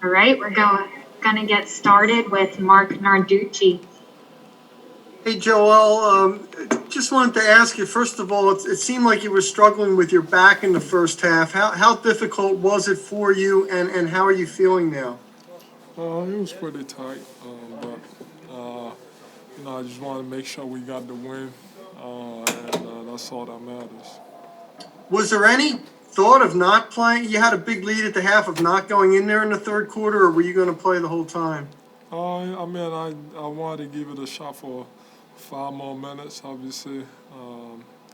All right, we're gonna get started with Mark Narducci. Hey, Joel, just wanted to ask you, first of all, it seemed like you were struggling with your back in the first half. How difficult was it for you, and how are you feeling now? It was pretty tight, but I just wanted to make sure we got the win, and that's all that matters. Was there any thought of not playing? You had a big lead at the half of not going in there in the third quarter, or were you going to play the whole time? I wanted to give it a shot for 5 more minutes. Obviously,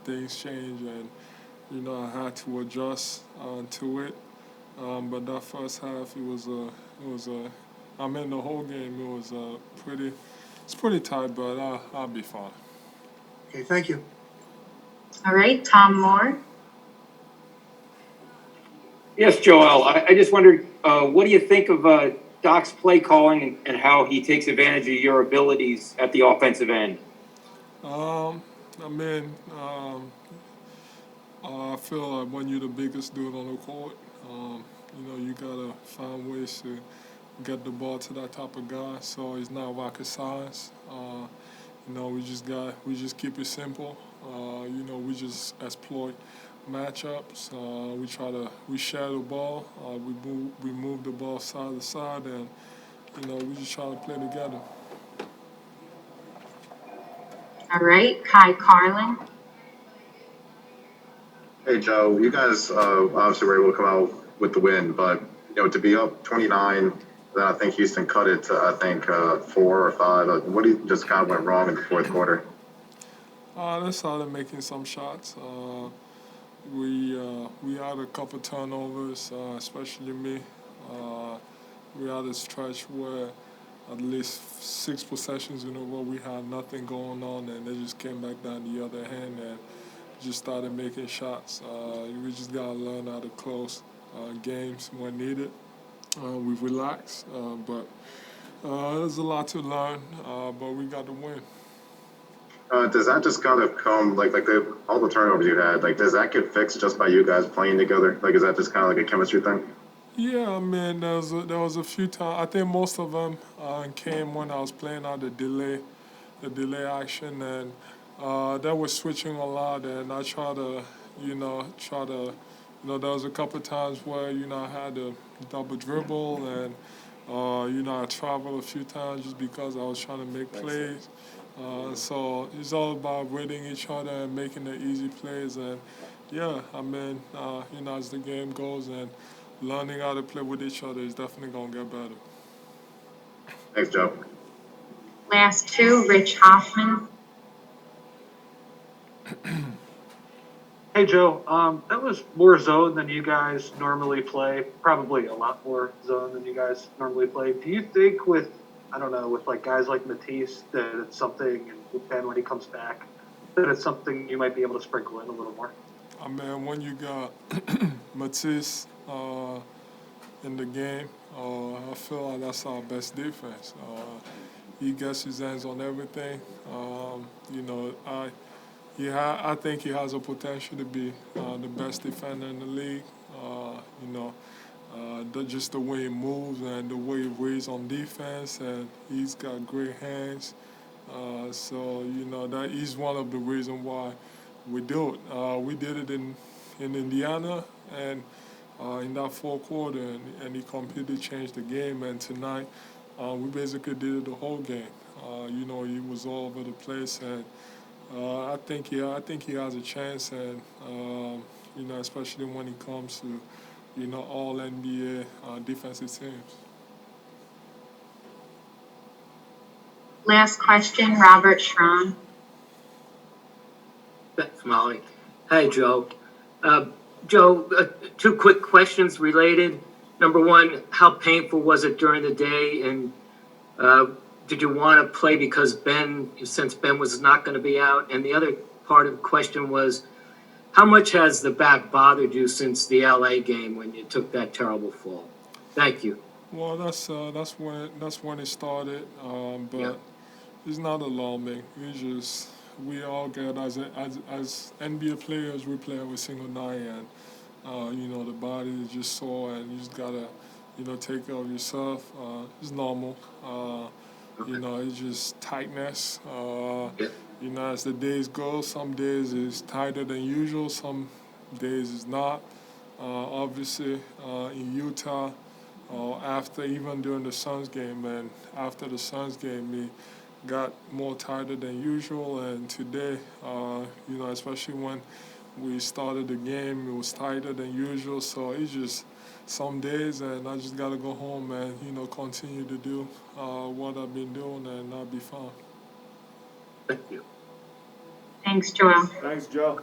things change, and I had to adjust to it. But that first half, the whole game, it was it's pretty tight, but I'll be fine. Okay, thank you. All right, Tom Moore. Yes, Joel. I just wondered, what do you think of Doc's play calling and how he takes advantage of your abilities at the offensive end? Um, I mean, I feel like when you're the biggest dude on the court, you gotta find ways to get the ball to that type of guy. So it's not rocket science. We just keep it simple. We just exploit matchups. We share the ball. We move the ball side to side, and we just try to play together. All right, Kai Carlin. Hey Joe, you guys obviously were able to come out with the win, but to be up 29, then I think Houston cut it to 4 or 5. What do you just kind of went wrong in the fourth quarter? They started making some shots. We had a couple turnovers, especially me. We had a stretch where at least 6 possessions in a row we had nothing going on, and they just came back down the other hand and just started making shots. We just gotta learn how to close games when needed. We've relaxed, but there's a lot to learn. But we got to win. Does that just kind of come all the turnovers you had? Like, does that get fixed just by you guys playing together? Like, is that just kind of like a chemistry thing? Yeah, I mean, there was a few times. I think most of them came when I was playing out the delay action, and they were switching a lot. And I there was a couple times where I had to double dribble, and I traveled a few times just because I was trying to make plays. So it's all about reading each other and making the easy plays. And yeah, I mean, as the game goes and learning how to play with each other is definitely gonna get better. Thanks, Joe. Last two, Rich Hoffman. Hey Joe, that was more zone than you guys normally play. Probably a lot more zone than you guys normally play. Do you think I don't know, with like guys like Matisse, that it's something, and with Ben when he comes back, that it's something you might be able to sprinkle in a little more? I mean, when you got Matisse in the game, I feel like that's our best defense. He gets his hands on everything. You know, I think he has a potential to be the best defender in the league. You know, just the way he moves and the way he reads on defense, and he's got great hands. So that is one of the reasons why we do it. We did it in Indiana and in that fourth quarter, and he completely changed the game. And tonight, we basically did it the whole game. He was all over the place, and I think he has a chance, and especially when it comes to all NBA defensive teams. Last question, Robert Schramm. Thanks, Molly. Hey, Joe. Joe, two quick questions related. Number one, how painful was it during the day? And did you want to play since Ben was not going to be out? And the other part of the question was, how much has the back bothered you since the LA game when you took that terrible fall? Thank you. Well, that's when it started, but Yeah. it's not alarming. We all get as NBA players, we play every single night, and the body is just sore, and you just gotta take care of yourself. It's normal. It's just tightness. As the days go, some days it's tighter than usual, some days it's not. Obviously, in Utah, after even during the Suns game and after the Suns game, it got more tighter than usual. And today, especially when we started the game, it was tighter than usual. So it's just some days, and I just got to go home and, continue to do what I've been doing, and I'll be fine. Thank you. Thanks, Joel. Thanks, Joe.